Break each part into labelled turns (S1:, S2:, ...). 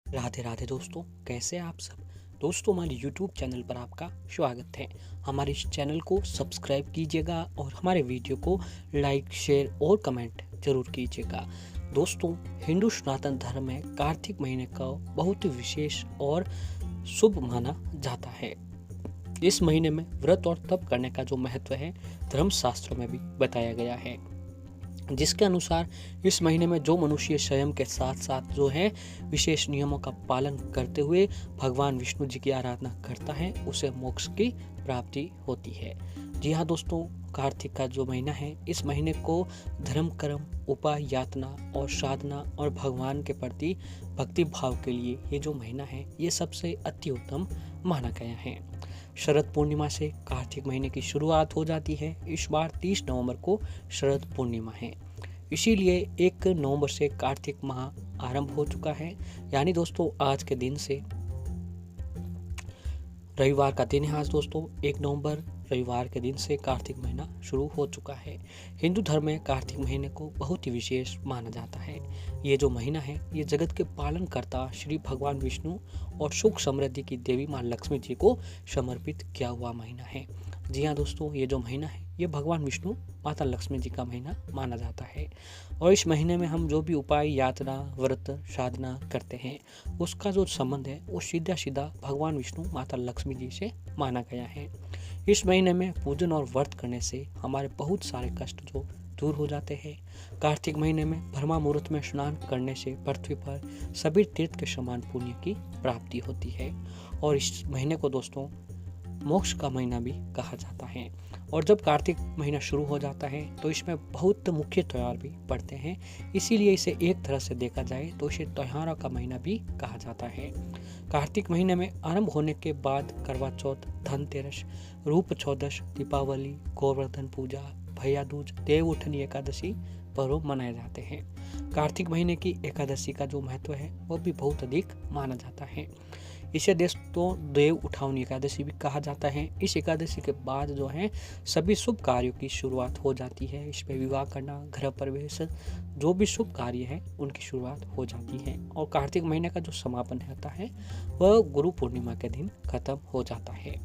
S1: राधे राधे दोस्तों, कैसे हैं आप सब। दोस्तों, हमारे YouTube चैनल पर आपका स्वागत है। हमारे इस चैनल को सब्सक्राइब कीजिएगा और हमारे वीडियो को लाइक, शेयर और कमेंट जरूर कीजिएगा। दोस्तों, हिंदू सनातन धर्म में कार्तिक महीने का बहुत ही विशेष और शुभ माना जाता है। इस महीने में व्रत और तप करने का जो महत्व है, धर्मशास्त्रों में भी बताया गया है, जिसके अनुसार इस महीने में जो मनुष्य स्वयं के साथ साथ जो है विशेष नियमों का पालन करते हुए भगवान विष्णु जी की आराधना करता है, उसे मोक्ष की प्राप्ति होती है। जी हाँ दोस्तों, कार्तिक का जो महीना है, इस महीने को धर्म, कर्म, उपाय, यातना और साधना और भगवान के प्रति भक्ति भाव के लिए ये जो महीना है, ये सबसे अति उत्तम माना गया है। शरद पूर्णिमा से कार्तिक महीने की शुरुआत हो जाती है। इस बार 30 नवंबर को शरद पूर्णिमा है, इसीलिए 1 नवंबर से कार्तिक माह आरंभ हो चुका है। यानी दोस्तों, आज के दिन से रविवार का दिन है। आज दोस्तों 1 नवंबर रविवार के दिन से कार्तिक महीना शुरू हो चुका है। हिंदू धर्म में कार्तिक महीने को बहुत ही विशेष माना जाता है। ये जो महीना है, ये जगत के पालन करता श्री भगवान विष्णु और सुख समृद्धि की देवी माँ लक्ष्मी जी को समर्पित किया हुआ महीना है। जी हाँ दोस्तों, ये जो महीना है, ये भगवान विष्णु, माता लक्ष्मी जी का महीना माना जाता है। और इस महीने में हम जो भी उपाय, यात्रा, व्रत, साधना करते हैं, उसका जो संबंध है वो सीधा सीधा भगवान विष्णु, माता लक्ष्मी जी से माना गया है। इस महीने में पूजन और व्रत करने से हमारे बहुत सारे कष्ट जो दूर हो जाते हैं। कार्तिक महीने में ब्रह्मा मुहूर्त में स्नान करने से पृथ्वी पर सभी तीर्थ के समान पुण्य की प्राप्ति होती है। और इस महीने को दोस्तों मोक्ष का महीना भी कहा जाता है। और जब कार्तिक महीना शुरू हो जाता है तो इसमें बहुत मुख्य त्यौहार भी पड़ते हैं, इसीलिए इसे एक तरह से देखा जाए तो इसे त्योहारों का महीना भी कहा जाता है। कार्तिक महीने में आरंभ होने के बाद करवा चौथ, धनतेरस, रूप चौदस, दीपावली, गोवर्धन पूजा, भैया दूज, देव उठनी एकादशी पर्व मनाए जाते हैं। कार्तिक महीने की एकादशी का जो महत्व है वो भी बहुत अधिक माना जाता है। इसे दोस्तों देव उठावनी एकादशी भी कहा जाता है। इस एकादशी के बाद जो है सभी शुभ कार्यों की शुरुआत हो जाती है। इसमें विवाह करना, गृह प्रवेश, जो भी शुभ कार्य है उनकी शुरुआत हो जाती है। और कार्तिक महीने का जो समापन होता है वह गुरु पूर्णिमा के दिन खत्म हो जाता है।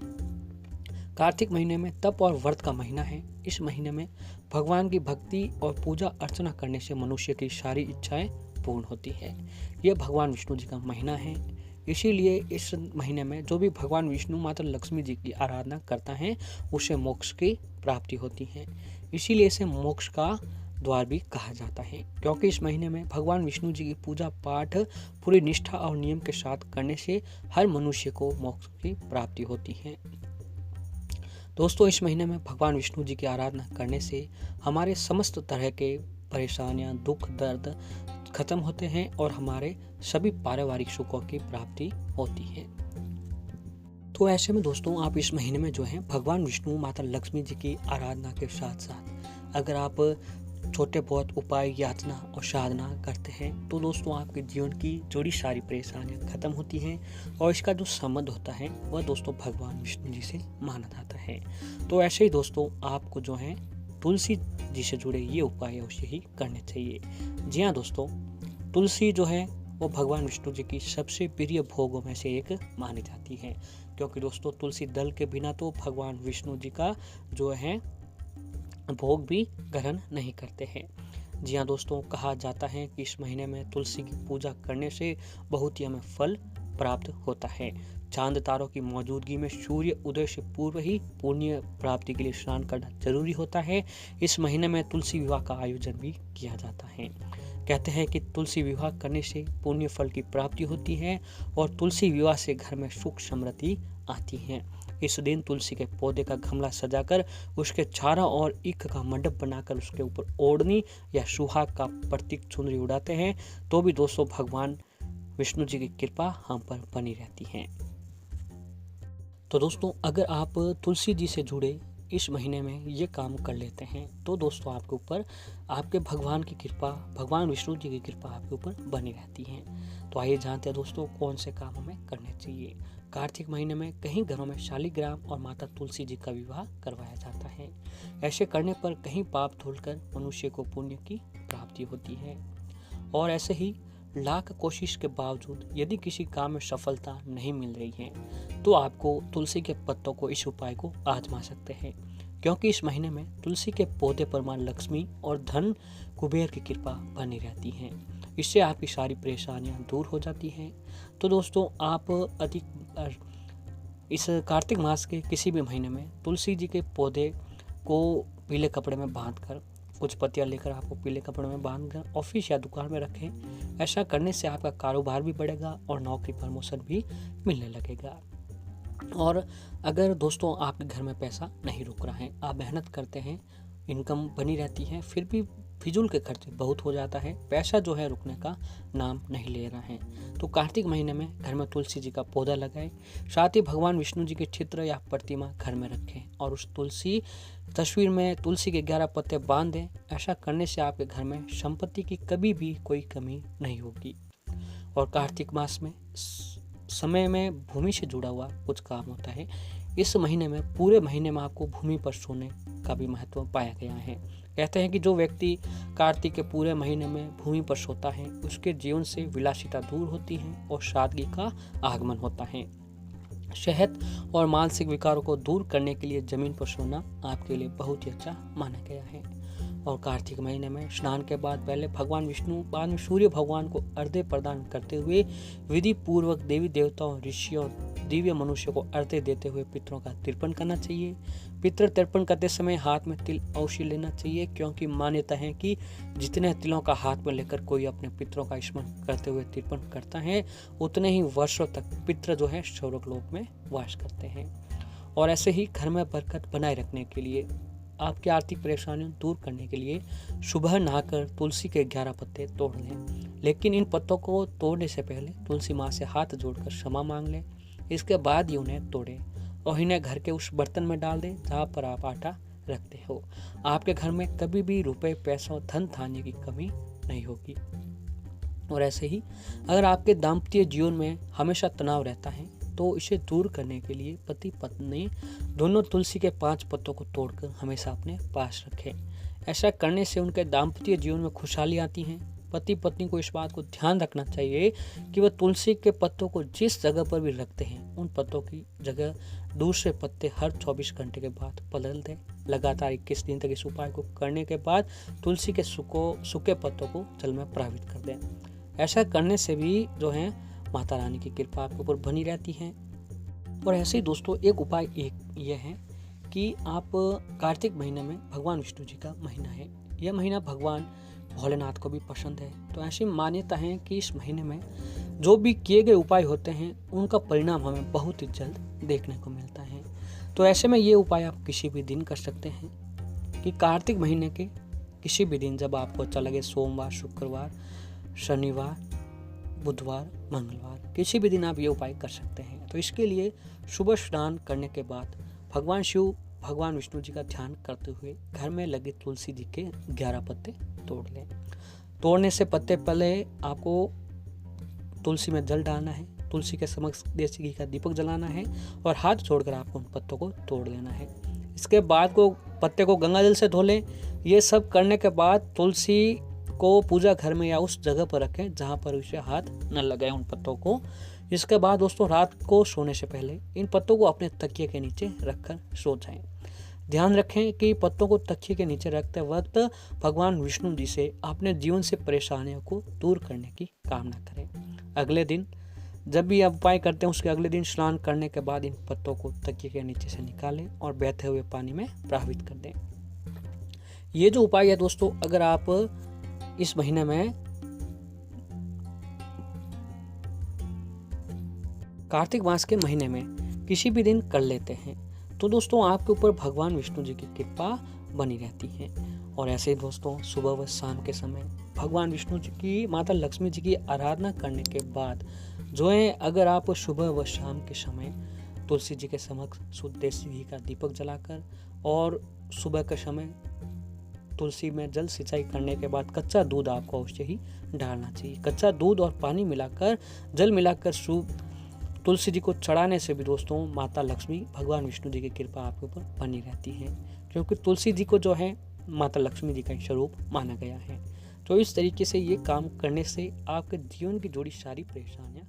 S1: कार्तिक महीने में तप और व्रत का महीना है। इस महीने में भगवान की भक्ति और पूजा अर्चना करने से मनुष्य की सारी इच्छाएं पूर्ण होती है। यह भगवान विष्णु जी का महीना है, इसीलिए इस महीने में जो भी भगवान विष्णु, माता लक्ष्मी जी की आराधना करता है उसे मोक्ष की प्राप्ति होती है। इसीलिए इसे मोक्ष का द्वार भी कहा जाता है, क्योंकि इस महीने में भगवान विष्णु जी की पूजा पाठ पूरी निष्ठा और नियम के साथ करने से हर मनुष्य को मोक्ष की प्राप्ति होती है। दोस्तों, इस महीने में भगवान विष्णु जी की आराधना करने से हमारे समस्त तरह के परेशानियां, दुख, दर्द खत्म होते हैं और हमारे सभी पारिवारिक सुखों की प्राप्ति होती है। तो ऐसे में दोस्तों, आप इस महीने में जो है भगवान विष्णु, माता लक्ष्मी जी की आराधना के साथ साथ अगर आप छोटे बहुत उपाय, यातना और साधना करते हैं तो दोस्तों आपके जीवन की जोड़ी सारी परेशानियां खत्म होती हैं। और इसका जो संबंध होता है वह दोस्तों भगवान विष्णु जी से माना जाता है। तो ऐसे ही दोस्तों आपको जो है तुलसी जी से जुड़े ये उपाय अवश्य ही करने चाहिए। जी हाँ दोस्तों, तुलसी जो है वो भगवान विष्णु जी की सबसे प्रिय भोगों में से एक मानी जाती है, क्योंकि दोस्तों तुलसी दल के बिना तो भगवान विष्णु जी का जो है भोग भी ग्रहण नहीं करते हैं। जी हाँ दोस्तों, कहा जाता है कि इस महीने में तुलसी की पूजा करने से बहुत ही हमें फल प्राप्त होता है। चांद तारों की मौजूदगी में सूर्य उदय से पूर्व ही पुण्य प्राप्ति के लिए स्नान करना जरूरी होता है। इस महीने में तुलसी विवाह का आयोजन भी किया जाता है। कहते हैं कि तुलसी विवाह करने से पुण्य फल की प्राप्ति होती है और तुलसी विवाह से घर में सुख समृद्धि आती है। इस दिन तुलसी के पौधे का गमला सजाकर उसके चारों ओर ईख का मंडप बनाकर उसके ऊपर ओढ़नी या सुहाग का प्रतीक चुनरी उड़ाते हैं तो भी दोस्तों भगवान विष्णु जी की कृपा हम पर बनी रहती है। तो दोस्तों, अगर आप तुलसी जी से जुड़े इस महीने में ये काम कर लेते हैं तो दोस्तों आपके ऊपर आपके भगवान की कृपा, भगवान विष्णु जी की कृपा आपके ऊपर बनी रहती है। तो आइए जानते हैं दोस्तों कौन से काम हमें करने चाहिए। कार्तिक महीने में कहीं घरों में शालिग्राम और माता तुलसी जी का विवाह करवाया जाता है। ऐसे करने पर कहीं पाप धुलकर मनुष्य को पुण्य की प्राप्ति होती है। और ऐसे ही लाख कोशिश के बावजूद यदि किसी काम में सफलता नहीं मिल रही है तो आपको तुलसी के पत्तों को इस उपाय को आजमा सकते हैं, क्योंकि इस महीने में तुलसी के पौधे पर मां लक्ष्मी और धन कुबेर की कृपा बनी रहती है। इससे आपकी सारी परेशानियां दूर हो जाती हैं। तो दोस्तों, आप अधिक इस कार्तिक मास के किसी भी महीने में तुलसी जी के पौधे को पीले कपड़े में बांधकर, कुछ पत्तियां लेकर आपको पीले कपड़े में बांधकर ऑफिस या दुकान में रखें। ऐसा करने से आपका कारोबार भी बढ़ेगा और नौकरी प्रमोशन भी मिलने लगेगा। और अगर दोस्तों आपके घर में पैसा नहीं रुक रहा है, आप मेहनत करते हैं, इनकम बनी रहती है, फिर भी फिजूल के खर्चे बहुत हो जाता है, पैसा जो है रुकने का नाम नहीं ले रहा है, तो कार्तिक महीने में घर में तुलसी जी का पौधा लगाएं। साथ ही भगवान विष्णु जी के चित्र या प्रतिमा घर में रखें और उस तुलसी तस्वीर में तुलसी के 11 पत्ते बांध दें। ऐसा करने से आपके घर में संपत्ति की कभी भी कोई कमी नहीं होगी। और कार्तिक मास में समय में भूमि से जुड़ा हुआ कुछ काम होता है। इस महीने में पूरे महीने में आपको भूमि पर सोने का भी महत्व पाया गया है। कहते हैं कि जो व्यक्ति कार्तिक के पूरे महीने में भूमि पर सोता है उसके जीवन से विलासिता दूर होती है और सादगी का आगमन होता है। सेहत और मानसिक विकारों को दूर करने के लिए जमीन पर सोना आपके लिए बहुत ही अच्छा माना गया है। और कार्तिक महीने में स्नान के बाद पहले भगवान विष्णु, बाद में सूर्य भगवान को अर्घ्य प्रदान करते हुए विधि पूर्वक देवी देवताओं, ऋषियों, दिव्य मनुष्य को अर्घ्य देते हुए पितरों का तर्पण करना चाहिए। पितृ तर्पण करते समय हाथ में तिल अवश्य लेना चाहिए, क्योंकि मान्यता है कि जितने तिलों का हाथ में लेकर कोई अपने पितरों का स्मरण करते हुए तर्पण करता है उतने ही वर्षों तक पितृ जो है स्वर्ग लोक में वास करते हैं। और ऐसे ही घर में बरकत बनाए रखने के लिए, आपकी आर्थिक परेशानियों दूर करने के लिए सुबह नहाकर तुलसी के 11 पत्ते तोड़ लें। लेकिन इन पत्तों को तोड़ने से पहले तुलसी माँ से हाथ जोड़कर क्षमा मांग लें। इसके बाद ही उन्हें तोड़ें और इन्हें घर के उस बर्तन में डाल दें जहाँ पर आप आटा रखते हो। आपके घर में कभी भी रुपए, पैसों, धन धान्य की कमी नहीं होगी। और ऐसे ही अगर आपके दाम्पत्य जीवन में हमेशा तनाव रहता है तो इसे दूर करने के लिए पति पत्नी दोनों तुलसी के 5 पत्तों को तोड़कर हमेशा अपने पास रखें। ऐसा करने से उनके दाम्पत्य जीवन में खुशहाली आती है। पति पत्नी को इस बात को ध्यान रखना चाहिए कि वह तुलसी के पत्तों को जिस जगह पर भी रखते हैं उन पत्तों की जगह दूसरे पत्ते हर 24 घंटे के बाद बदल दें। लगातार 21 दिन तक इस उपाय को करने के बाद तुलसी के सूखे पत्तों को जल में प्रवाहित कर दें। ऐसा करने से भी जो है माता रानी की कृपा आपके ऊपर बनी रहती है। और ऐसे ही दोस्तों एक उपाय यह है कि आप कार्तिक महीने में भगवान विष्णु जी का महीना है, यह महीना भगवान भोलेनाथ को भी पसंद है, तो ऐसी मान्यता है कि इस महीने में जो भी किए गए उपाय होते हैं उनका परिणाम हमें बहुत ही जल्द देखने को मिलता है। तो ऐसे में ये उपाय आप किसी भी दिन कर सकते हैं कि कार्तिक महीने के किसी भी दिन जब आपको अच्छा लगे, सोमवार, शुक्रवार, शनिवार, बुधवार, मंगलवार, किसी भी दिन आप ये उपाय कर सकते हैं। तो इसके लिए सुबह स्नान करने के बाद भगवान शिव, भगवान विष्णु जी का ध्यान करते हुए घर में लगे तुलसी जी के 11 पत्ते तोड़ लें। तोड़ने से पत्ते पहले आपको तुलसी में जल डालना है, तुलसी के समक्ष देसी घी का दीपक जलाना है और हाथ जोड़कर आपको उन पत्तों को तोड़ लेना है। इसके बाद पत्ते को गंगा जल से धो लें। ये सब करने के बाद तुलसी को पूजा घर में या उस जगह पर रखें जहाँ पर उसे हाथ न लगाए उन पत्तों को। इसके बाद दोस्तों रात को सोने से पहले इन पत्तों को अपने तकिए के नीचे रखकर सो जाएं। ध्यान रखें कि पत्तों को तकिए के नीचे रखते वक्त भगवान विष्णु जी से अपने जीवन से परेशानियों को दूर करने की कामना करें। अगले दिन जब भी आप उपाय करते हैं उसके अगले दिन स्नान करने के बाद इन पत्तों को तकिए के नीचे से निकालें और बहते हुए पानी में प्रवाहित कर दें। ये जो उपाय है दोस्तों, अगर आप इस महीने में कार्तिक मास के महीने में किसी भी दिन कर लेते हैं तो दोस्तों आपके ऊपर भगवान विष्णु जी की कृपा बनी रहती है। और ऐसे ही दोस्तों सुबह व शाम के समय भगवान विष्णु जी की, माता लक्ष्मी जी की आराधना करने के बाद जो है, अगर आप सुबह व शाम के समय तुलसी जी के समक्ष शुद्ध देसी घी का दीपक जलाकर और सुबह के समय तुलसी में जल सिंचाई करने के बाद कच्चा दूध आपको अवश्य ही डालना चाहिए। कच्चा दूध और पानी मिलाकर, जल मिलाकर शुभ तुलसी जी को चढ़ाने से भी दोस्तों माता लक्ष्मी, भगवान विष्णु जी की कृपा आपके ऊपर बनी रहती है, क्योंकि तुलसी जी को जो है माता लक्ष्मी जी का स्वरूप माना गया है। तो इस तरीके से ये काम करने से आपके जीवन की जुड़ी सारी परेशानियां